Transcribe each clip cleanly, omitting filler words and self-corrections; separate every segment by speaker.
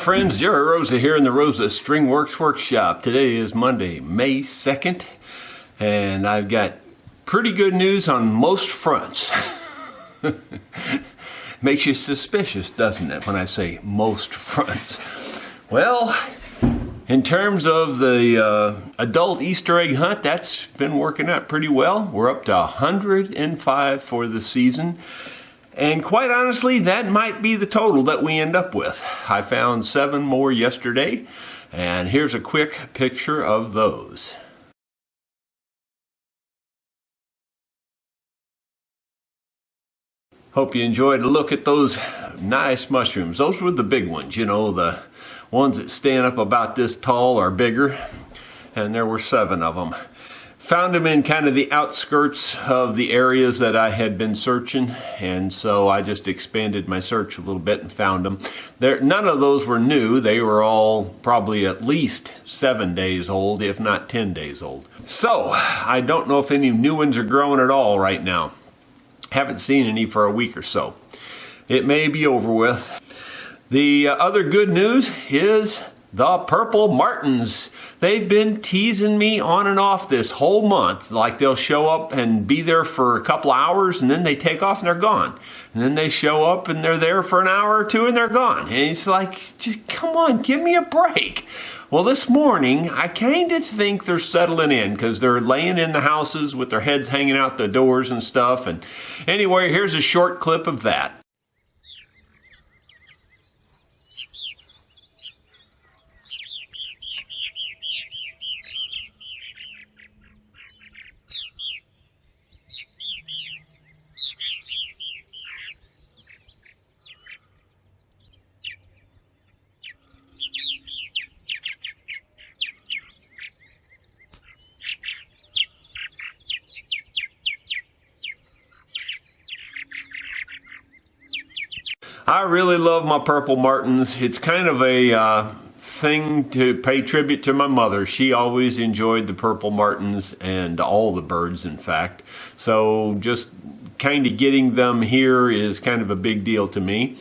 Speaker 1: friends, Jerry Rosa here in the Rosa String Works Workshop. Today is Monday, May 2nd, and I've got pretty good news on most fronts. Makes you suspicious, doesn't it, when I say most fronts? Well, in terms of the adult Easter egg hunt, that's been working out pretty well. We're up to 105 for the season. And quite honestly, that might be the total that we end up with. I found 7 more yesterday, and here's a quick picture of those. Hope you enjoyed a look at those nice mushrooms. Those were the big ones, you know, the ones that stand up about this tall or bigger, and there were 7 of them. Found them in kind of the outskirts of the areas that I had been searching, and so I just expanded my search a little bit and found them. None of those were new. They were all probably at least 7 days old, if not 10 days old. So I don't know if any new ones are growing at all right now. Haven't seen any for a week or so. It may be over with. The other good news is the purple martins. They've been teasing me on and off this whole month. Like they'll show up and be there for a couple hours and then they take off and they're gone. And then they show up and they're there for an hour or two and they're gone. And it's like, just come on, give me a break. Well, this morning, I kind of think they're settling in because they're laying in the houses with their heads hanging out the doors and stuff. And anyway, here's a short clip of that. I really love my purple martins. It's kind of a thing to pay tribute to my mother. She always enjoyed the purple martins and all the birds, in fact. So just kind of getting them here is kind of a big deal to me.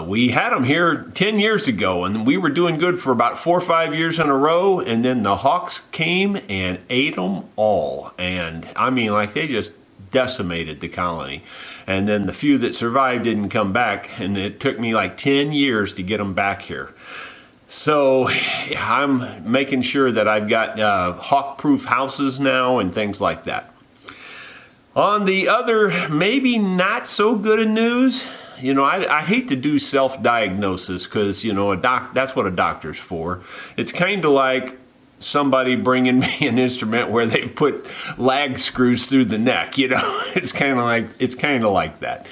Speaker 1: We had them here 10 years ago, and we were doing good for about 4 or 5 years in a row, and then the hawks came and ate them all. And I mean, like, they just decimated the colony. And then the few that survived didn't come back, and it took me like 10 years to get them back here. So I'm making sure that I've got hawk-proof houses now and things like that. On the other, maybe not so good a news, you know, I hate to do self-diagnosis because, you know, that's what a doctor's for. It's kind of like somebody bringing me an instrument where they put lag screws through the neck, you know. It's kind of like that.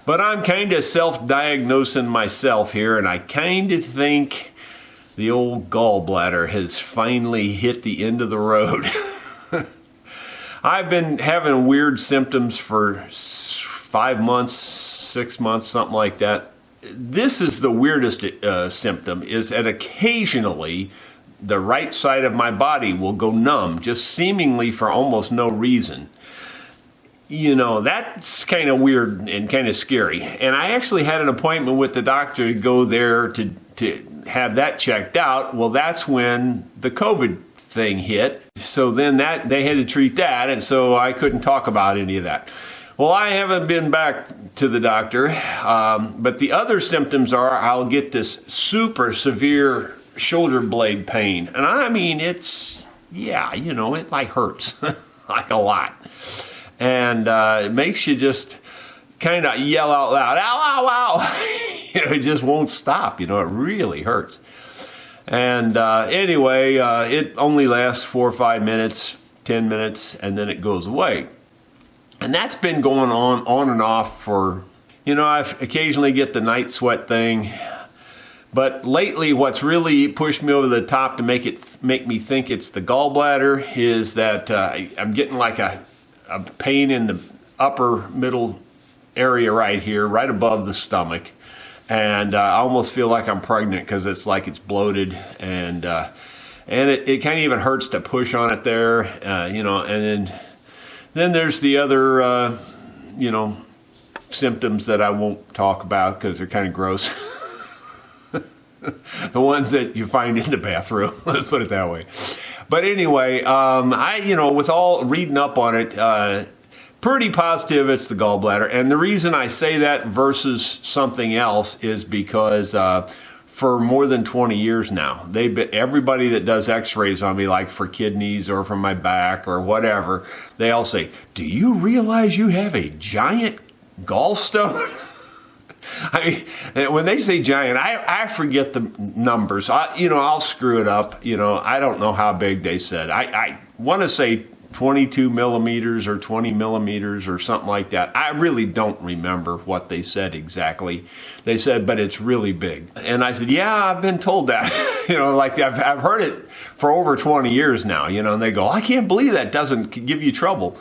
Speaker 1: But I'm kind of self-diagnosing myself here, and I kind of think the old gallbladder has finally hit the end of the road. I've been having weird symptoms for 5 months, 6 months, something like that. This is the weirdest symptom, is that occasionally the right side of my body will go numb, just seemingly for almost no reason. You know, that's kind of weird and kind of scary. And I actually had an appointment with the doctor to go there to have that checked out. Well, that's when the COVID thing hit. So then they had to treat that, and so I couldn't talk about any of that. Well, I haven't been back to the doctor, but the other symptoms are I'll get this super severe shoulder blade pain. And I mean, it's, yeah, you know, it like hurts like a lot. And it makes you just kind of yell out loud, ow, ow, ow. It just won't stop, you know, it really hurts. And anyway, it only lasts 4 or 5 minutes, 10 minutes, and then it goes away. And that's been going on and off for, you know, I occasionally get the night sweat thing. But lately, what's really pushed me over the top to make me think it's the gallbladder is that I'm getting like a pain in the upper middle area right here, right above the stomach. And I almost feel like I'm pregnant because it's like it's bloated. And it kind of even hurts to push on it there, you know. And then there's the other, you know, symptoms that I won't talk about because they're kind of gross. The ones that you find in the bathroom, let's put it that way. But anyway, with all reading up on it, pretty positive it's the gallbladder. And the reason I say that versus something else is because for more than 20 years now, everybody that does x-rays on me, like for kidneys or for my back or whatever, they all say, do you realize you have a giant gallstone? I mean, when they say giant, I forget the numbers. I'll screw it up. I don't know how big they said. I want to say 22 millimeters or 20 millimeters or something like that. I really don't remember what they said exactly. They said, but it's really big. And I said, yeah, I've been told that. I've heard it for over 20 years now, and they go, I can't believe that doesn't give you trouble.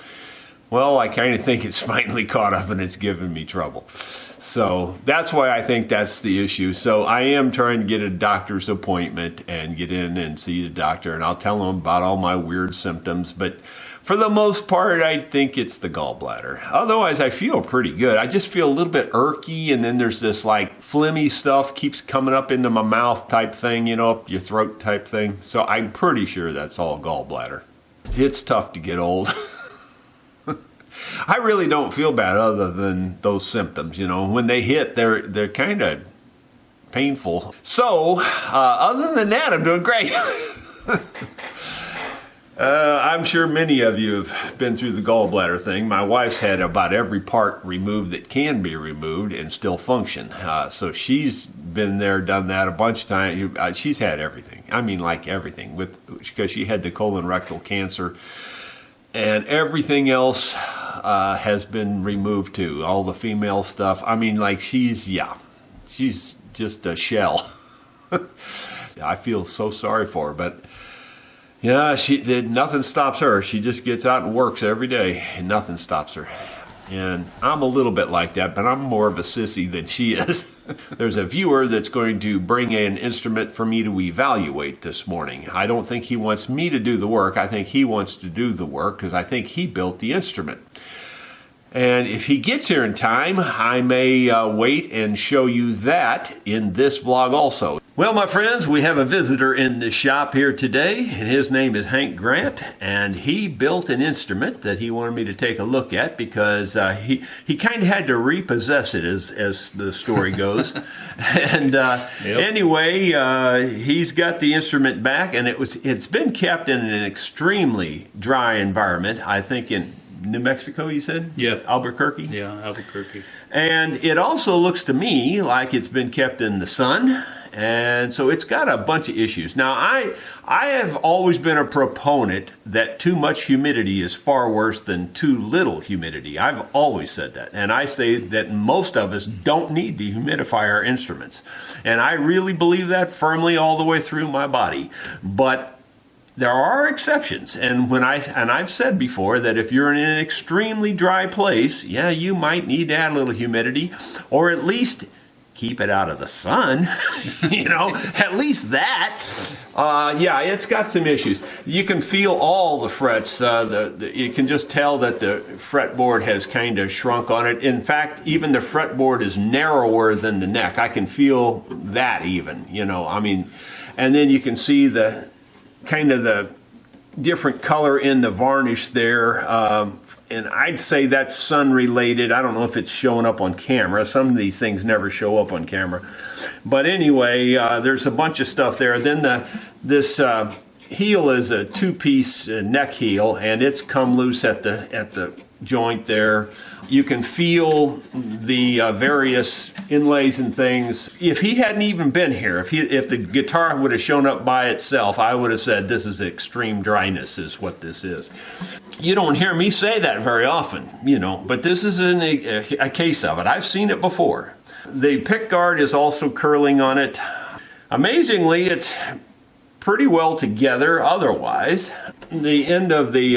Speaker 1: Well, I kind of think it's finally caught up and it's given me trouble. So that's why I think that's the issue. So I am trying to get a doctor's appointment and get in and see the doctor, and I'll tell him about all my weird symptoms. But for the most part, I think it's the gallbladder. Otherwise, I feel pretty good. I just feel a little bit irky, and then there's this like phlegmy stuff keeps coming up into my mouth type thing, up your throat type thing. So I'm pretty sure that's all gallbladder. It's tough to get old. I really don't feel bad other than those symptoms, When they hit, they're kind of painful. So, other than that, I'm doing great. I'm sure many of you have been through the gallbladder thing. My wife's had about every part removed that can be removed and still function. So she's been there, done that a bunch of times. She's had everything. I mean, like everything, because she had the colon rectal cancer. And everything else has been removed too. All the female stuff. I mean, like she's just a shell. I feel so sorry for her, but yeah, nothing stops her. She just gets out and works every day, and nothing stops her. And I'm a little bit like that, but I'm more of a sissy than she is. There's a viewer that's going to bring an instrument for me to evaluate this morning. I don't think he wants me to do the work. I think he wants to do the work because I think he built the instrument. And if he gets here in time, I may wait and show you that in this vlog also. Well, my friends, we have a visitor in the shop here today, and his name is Hank Grant, and he built an instrument that he wanted me to take a look at because he kind of had to repossess it, as the story goes. And Anyway, he's got the instrument back, and it's been kept in an extremely dry environment. I think in New Mexico, you said?
Speaker 2: Yeah.
Speaker 1: Albuquerque?
Speaker 2: Yeah, Albuquerque.
Speaker 1: And it also looks to me like it's been kept in the sun. And so it's got a bunch of issues. Now, I have always been a proponent that too much humidity is far worse than too little humidity. I've always said that. And I say that most of us don't need to humidify our instruments. And I really believe that firmly all the way through my body. But there are exceptions. And I've said before that if you're in an extremely dry place, yeah, you might need to add a little humidity, or at least keep it out of the sun, at least that. Yeah, it's got some issues. You can feel all the frets. You can just tell that the fretboard has kind of shrunk on it. In fact, even the fretboard is narrower than the neck. I can feel that even, and then you can see the kind of the different color in the varnish there. And I'd say that's sun-related. I don't know if it's showing up on camera. Some of these things never show up on camera. But anyway, there's a bunch of stuff there. Then this heel is a two-piece neck heel, and it's come loose at the joint there. You can feel the various inlays and things. If he hadn't even been here, if the guitar would have shown up by itself, I would have said this is extreme dryness is what this is. You don't hear me say that very often, but this is a case of it. I've seen it before. The pick guard is also curling on it. Amazingly, it's pretty well together otherwise. The end of the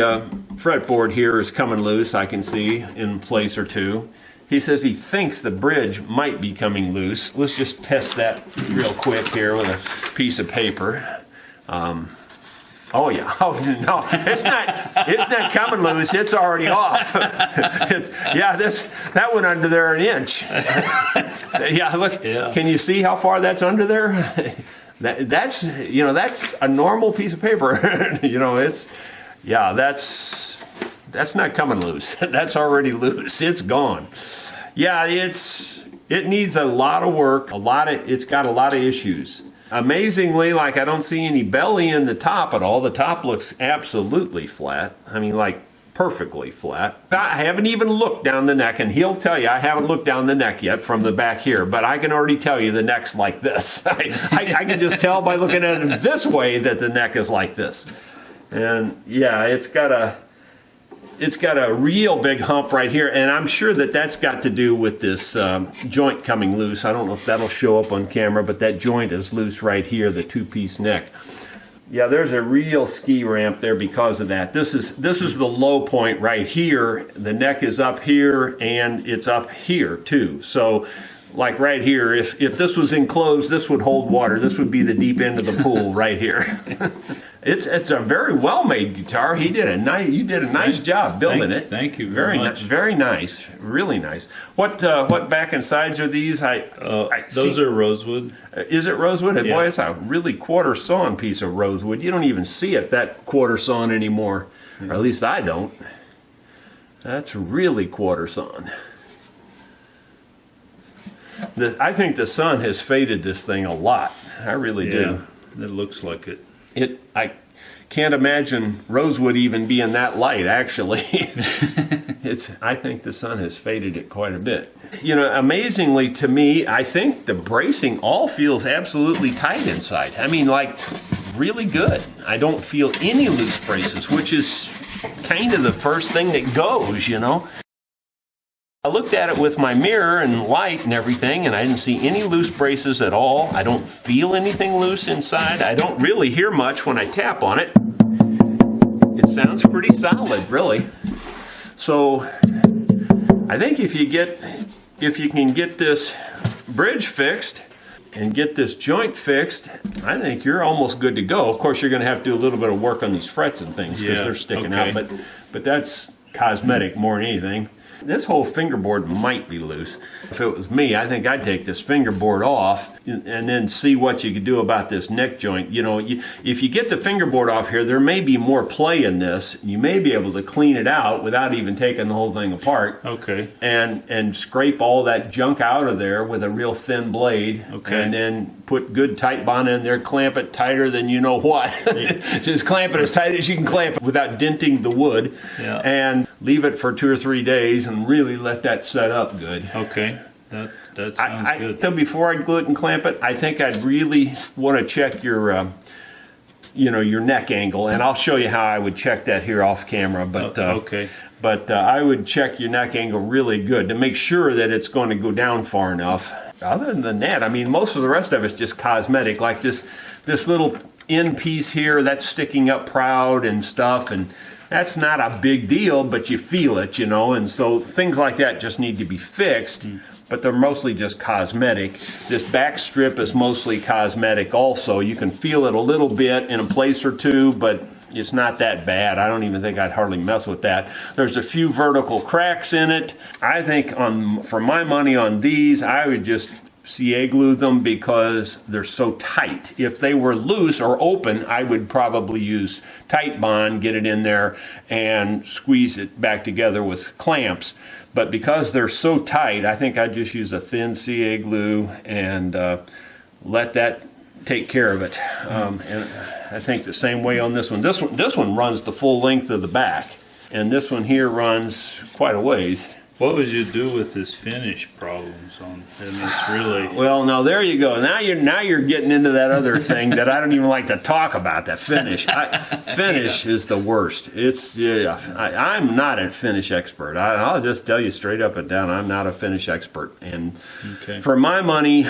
Speaker 1: fretboard here is coming loose, I can see, in place or two. He says he thinks the bridge might be coming loose. Let's just test that real quick here with a piece of paper. Oh yeah. Oh no, it's not coming loose. It's already off. That went under there an inch. Yeah, look. Yeah. Can you see how far that's under there? That's a normal piece of paper. That's not coming loose. That's already loose. It's gone. Yeah, it needs a lot of work. It's got a lot of issues. Amazingly, like I don't see any belly in the top at all. The top looks absolutely flat. I mean, like perfectly flat. I haven't even looked down the neck, and he'll tell you I haven't looked down the neck yet from the back here, but I can already tell you the neck's like this. I can just tell by looking at it this way that the neck is like this. And yeah, it's got a real big hump right here, and I'm sure that's got to do with this joint coming loose. I don't know if that'll show up on camera, but that joint is loose right here, the two-piece neck. Yeah, there's a real ski ramp there because of that. This is the low point right here. The neck is up here, and it's up here too. So, like right here, if this was enclosed, this would hold water. This would be the deep end of the pool right here. It's a very well-made guitar. You did a nice job building it.
Speaker 2: Thank you very much.
Speaker 1: Very nice, really nice. What back and sides are these?
Speaker 2: Those are rosewood.
Speaker 1: Is it rosewood?
Speaker 2: Yeah.
Speaker 1: Boy, it's a really quarter sawn piece of rosewood. You don't even see it that quarter sawn anymore, or at least I don't. That's really quarter sawn. I think the sun has faded this thing a lot. I really do.
Speaker 2: It looks like it.
Speaker 1: I can't imagine rosewood even being that light, actually. I think the sun has faded it quite a bit. Amazingly to me, I think the bracing all feels absolutely tight inside. I mean, like, really good. I don't feel any loose braces, which is kind of the first thing that goes, I looked at it with my mirror and light and everything, and I didn't see any loose braces at all. I don't feel anything loose inside. I don't really hear much when I tap on it. It sounds pretty solid, really. So I think if you can get this bridge fixed and get this joint fixed, I think you're almost good to go. Of course, you're going to have to do a little bit of work on these frets and things because they're sticking out, but that's cosmetic more than anything. This whole fingerboard might be loose. If it was me, I think I'd take this fingerboard off and then see what you could do about this neck joint. If you get the fingerboard off here, there may be more play in this. You may be able to clean it out without even taking the whole thing apart.
Speaker 2: Okay.
Speaker 1: And scrape all that junk out of there with a real thin blade.
Speaker 2: Okay.
Speaker 1: And then put good tight bond in there, clamp it tighter than you know what. Just clamp it as tight as you can clamp it without denting the wood.
Speaker 2: Yeah.
Speaker 1: And leave it for 2 or 3 days and really let that set up good.
Speaker 2: Okay. That sounds good.
Speaker 1: So before I glue it and clamp it, I think I'd really want to check your your neck angle, and I'll show you how I would check that here off camera. But
Speaker 2: okay.
Speaker 1: But I would check your neck angle really good to make sure that it's going to go down far enough. Other than that, I mean, most of the rest of it's just cosmetic, like this little end piece here that's sticking up proud and stuff, and that's not a big deal, but you feel it, and so things like that just need to be fixed. But they're mostly just cosmetic. This back strip is mostly cosmetic also. You can feel it a little bit in a place or two, but it's not that bad. I don't even think I'd hardly mess with that. There's a few vertical cracks in it. I think for my money on these, I would just CA glue them because they're so tight. If they were loose or open, I would probably use tight bond, get it in there, and squeeze it back together with clamps. But because they're so tight, I think I'd just use a thin CA glue and let that take care of it. And I think the same way on this one. This one runs the full length of the back, and this one here runs quite a ways.
Speaker 2: What would you do with this finish problems on? And it's really
Speaker 1: well. Now there you go. Now you're getting into that other thing that I don't even like to talk about. That finish. Finish is the worst. I'm not a finish expert. I'll just tell you straight up and down. I'm not a finish expert. And for my money,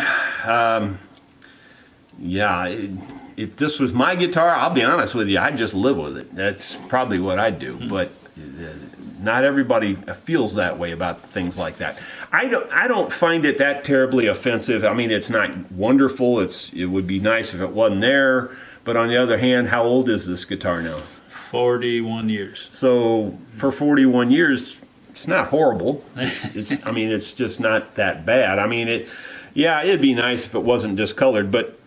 Speaker 1: if this was my guitar, I'll be honest with you, I'd just live with it. That's probably what I'd do. But not everybody feels that way about things like that. I don't find it that terribly offensive. I mean, it's not wonderful. It would be nice if it wasn't there, But on the other hand, how old is this guitar now?
Speaker 2: 41 years.
Speaker 1: So for 41 years, it's not horrible. I mean, it's just not that bad. I mean, it'd be nice if it wasn't discolored, but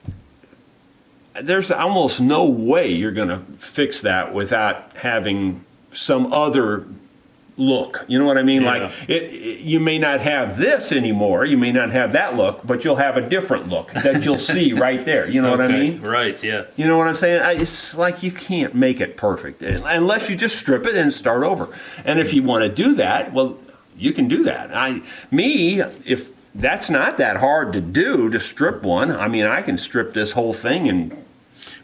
Speaker 1: there's almost no way you're going to fix that without having some other look. You know what I mean?
Speaker 2: Yeah.
Speaker 1: Like you may not have this anymore. You may not have that look, but you'll have a different look that you'll see right there. You know what I mean?
Speaker 2: Right, yeah.
Speaker 1: You know what I'm saying? It's like you can't make it perfect unless you just strip it and start over. And if you want to do that, well, you can do that. If that's not that hard to do, to strip one, I mean, I can strip this whole thing in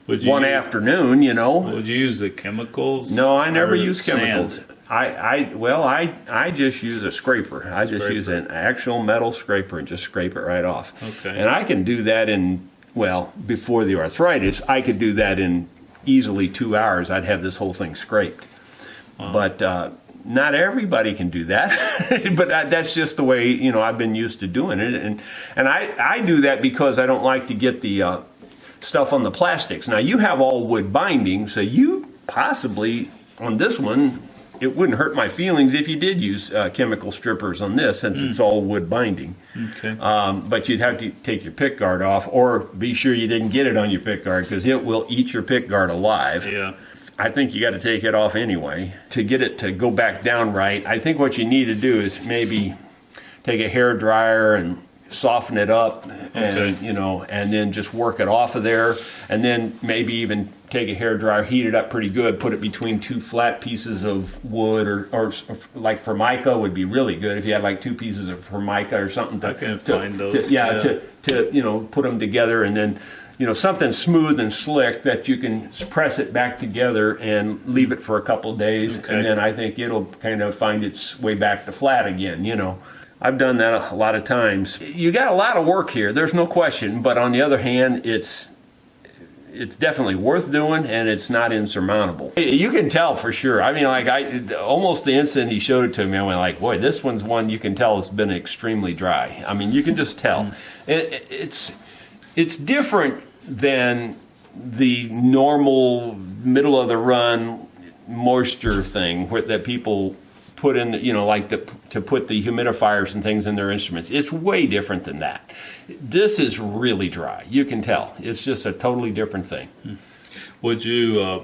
Speaker 1: one afternoon, you know.
Speaker 2: Would you use the chemicals?
Speaker 1: No, I never use
Speaker 2: sand?
Speaker 1: chemicals. I just use a scraper. I just use an actual metal scraper and just scrape it right off.
Speaker 2: Okay.
Speaker 1: And I can do that before the arthritis, I could do that in easily 2 hours. I'd have this whole thing scraped. Wow. But not everybody can do that. But that's just the way, you know, I've been used to doing it. And I do that because I don't like to get the stuff on the plastics. Now, you have all wood binding, so you possibly, on this one, it wouldn't hurt my feelings if you did use chemical strippers on this, since it's all wood binding.
Speaker 2: Okay.
Speaker 1: But you'd have to take your pick guard off, or be sure you didn't get it on your pick guard, because it will eat your pick guard alive.
Speaker 2: Yeah.
Speaker 1: I think you got to take it off anyway to get it to go back down right. I think what you need to do is maybe take a hair dryer and soften it up, and you know, and then just work it off of there, and then maybe even take a hair dryer, heat it up pretty good, put it between two flat pieces of wood, or like Formica would be really good if you had like two pieces of Formica or something.
Speaker 2: I can find those.
Speaker 1: To you know, put them together, and then, you know, something smooth and slick that you can press it back together and leave it for a couple of days, and then I think it'll kind of find its way back to flat again, you know. I've done that a lot of times. You got a lot of work here, there's no question, but on the other hand, it's definitely worth doing, and it's not insurmountable. You can tell for sure. I mean, like, almost the instant he showed it to me, I went like, boy, this one's one you can tell has been extremely dry. I mean, you can just tell. It's different than the normal middle of the run moisture thing that people put in, you know, like to put the humidifiers and things in their instruments. It's way different than that. This is really dry. You can tell. It's just a totally different thing.
Speaker 2: Would you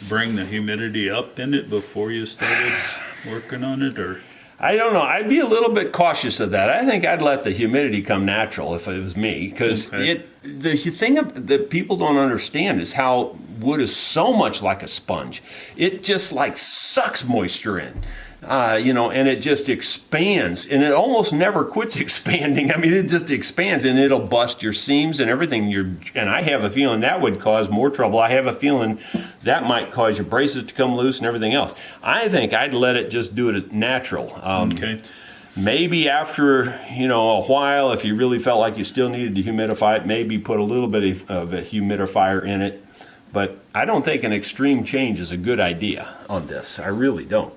Speaker 2: bring the humidity up in it before you started working on it, or?
Speaker 1: I don't know. I'd be a little bit cautious of that. I think I'd let the humidity come natural if it was me, because the thing that people don't understand is how wood is so much like a sponge. It just like sucks moisture in. You know, and it just expands, and it almost never quits expanding. I mean, it just expands, and it'll bust your seams and everything. And I have a feeling that would cause more trouble. I have a feeling that might cause your braces to come loose and everything else. I think I'd let it just do it natural. Maybe after, you know, a while, if you really felt like you still needed to humidify it, maybe put a little bit of a humidifier in it. But I don't think an extreme change is a good idea on this. I really don't.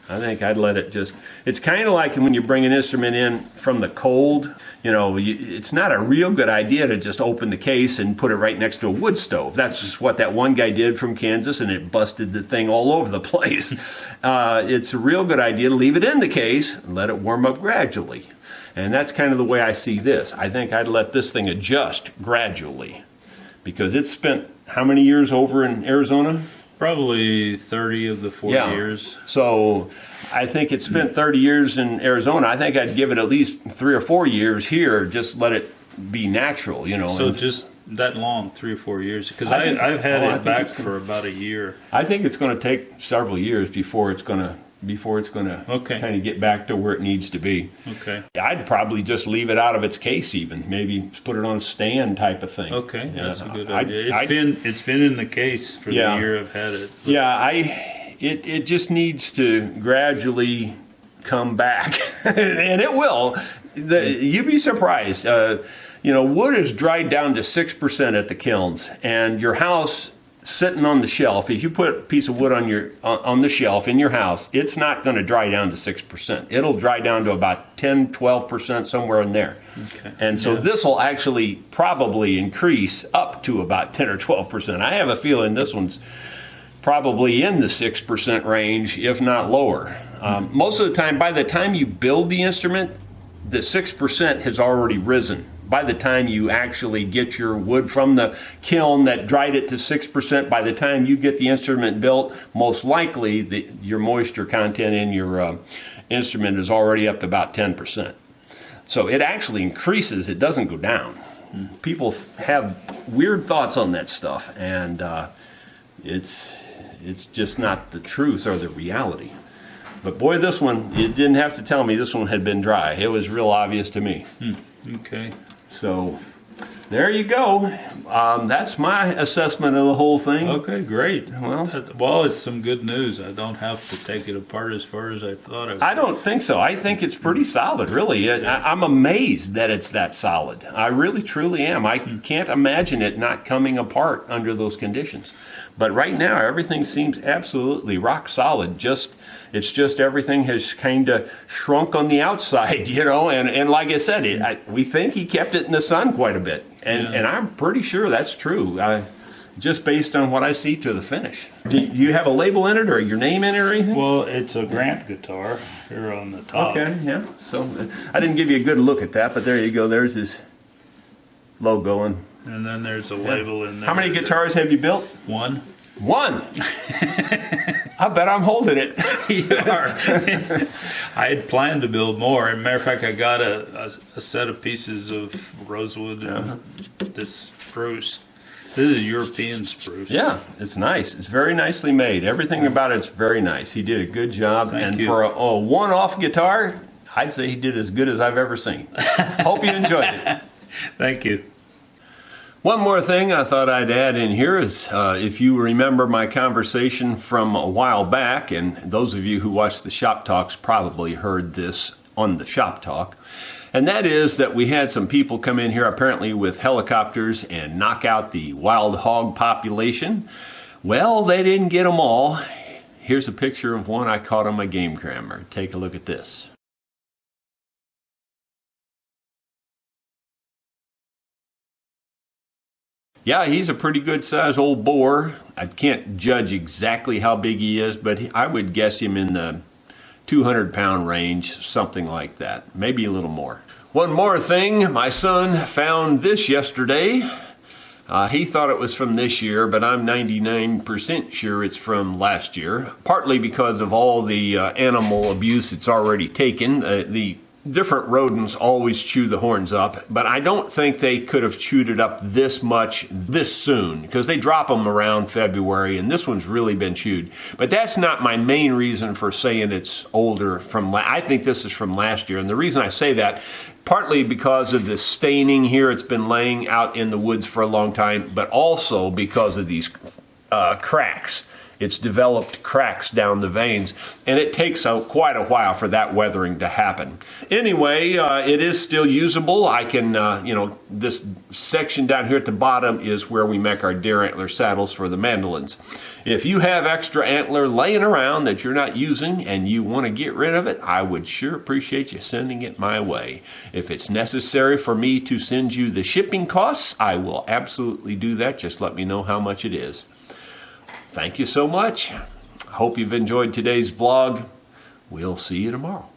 Speaker 1: I think I'd let it just, it's kind of like when you bring an instrument in from the cold, you know, it's not a real good idea to just open the case and put it right next to a wood stove. That's just what that one guy did from Kansas, and it busted the thing all over the place. It's a real good idea to leave it in the case and let it warm up gradually. And that's kind of the way I see this. I think I'd let this thing adjust gradually, because it's spent how many years over in Arizona?
Speaker 2: Probably 30 of the 40 years.
Speaker 1: So I think it spent 30 years in Arizona. I think I'd give it at least 3 or 4 years here, just let it be natural, you know.
Speaker 2: So just that long, 3 or 4 years? Because I've had it back for about a year.
Speaker 1: I think it's going to take several years before it's going to kind of get back to where it needs to be.
Speaker 2: Okay.
Speaker 1: I'd probably just leave it out of its case even. Maybe put it on a stand type of thing.
Speaker 2: Okay, that's a good idea. It's been in the case for the year I've had it. But.
Speaker 1: Yeah, it just needs to gradually come back, and it will. You'd be surprised. You know, wood is dried down to 6% at the kilns, and your house sitting on the shelf, if you put a piece of wood on the shelf in your house, it's not going to dry down to 6%. It'll dry down to about 10, 12%, somewhere in there.
Speaker 2: Okay.
Speaker 1: And so this will actually probably increase up to about 10 or 12%. I have a feeling this one's probably in the 6% range, if not lower. Most of the time, by the time you build the instrument, the 6% has already risen. By the time you actually get your wood from the kiln that dried it to 6%, by the time you get the instrument built, most likely your moisture content in your instrument is already up to about 10%. So it actually increases, it doesn't go down. People have weird thoughts on that stuff, and it's just not the truth or the reality. But boy, this one, you didn't have to tell me this one had been dry. It was real obvious to me.
Speaker 2: Okay.
Speaker 1: So there you go. That's my assessment of the whole thing.
Speaker 2: Okay, great.
Speaker 1: Well,
Speaker 2: It's some good news. I don't have to take it apart as far as I thought I would.
Speaker 1: I don't think so. I think it's pretty solid, really. I'm amazed that it's that solid. I really, truly am. I can't imagine it not coming apart under those conditions. But right now, everything seems absolutely rock solid. It's just everything has kind of shrunk on the outside, and like I said, we think he kept it in the sun quite a bit. And I'm pretty sure that's true, just based on what I see to the finish. Do you have a label in it or your name in it or anything?
Speaker 2: Well, it's a Grant guitar here on the top.
Speaker 1: Okay, yeah. So I didn't give you a good look at that, but there you go. There's his logo. And
Speaker 2: then there's a label in there.
Speaker 1: how many guitars have you built?
Speaker 2: One.
Speaker 1: One. I bet I'm holding it.
Speaker 2: You are. I had planned to build more. As a matter of fact, I got a set of pieces of rosewood and this spruce. This is a European spruce.
Speaker 1: Yeah, it's nice. It's very nicely made. Everything about it's very nice. He did a good job.
Speaker 2: Thank
Speaker 1: and
Speaker 2: you.
Speaker 1: for a one-off guitar, I'd say he did as good as I've ever seen. Hope you enjoyed it.
Speaker 2: Thank you.
Speaker 1: One more thing I thought I'd add in here is if you remember my conversation from a while back, and those of you who watched the Shop Talks probably heard this on the Shop Talk, and that is that we had some people come in here apparently with helicopters and knock out the wild hog population. Well, they didn't get them all. Here's a picture of one I caught on my game camera. Take a look at this. Yeah, he's a pretty good sized old boar. I can't judge exactly how big he is, but I would guess him in the 200-pound range, something like that, maybe a little more. One more thing, my son found this yesterday. He thought it was from this year, but I'm 99% sure it's from last year, partly because of all the animal abuse it's already taken. The different rodents always chew the horns up, but I don't think they could have chewed it up this much this soon, because they drop them around February, and this one's really been chewed. But that's not my main reason for saying it's older. I think this is from last year, and the reason I say that, partly because of the staining here, it's been laying out in the woods for a long time, but also because of these cracks. It's developed cracks down the veins, and it takes quite a while for that weathering to happen. Anyway, it is still usable. I can, this section down here at the bottom is where we make our deer antler saddles for the mandolins. If you have extra antler laying around that you're not using and you want to get rid of it, I would sure appreciate you sending it my way. If it's necessary for me to send you the shipping costs, I will absolutely do that. Just let me know how much it is. Thank you so much. I hope you've enjoyed today's vlog. We'll see you tomorrow.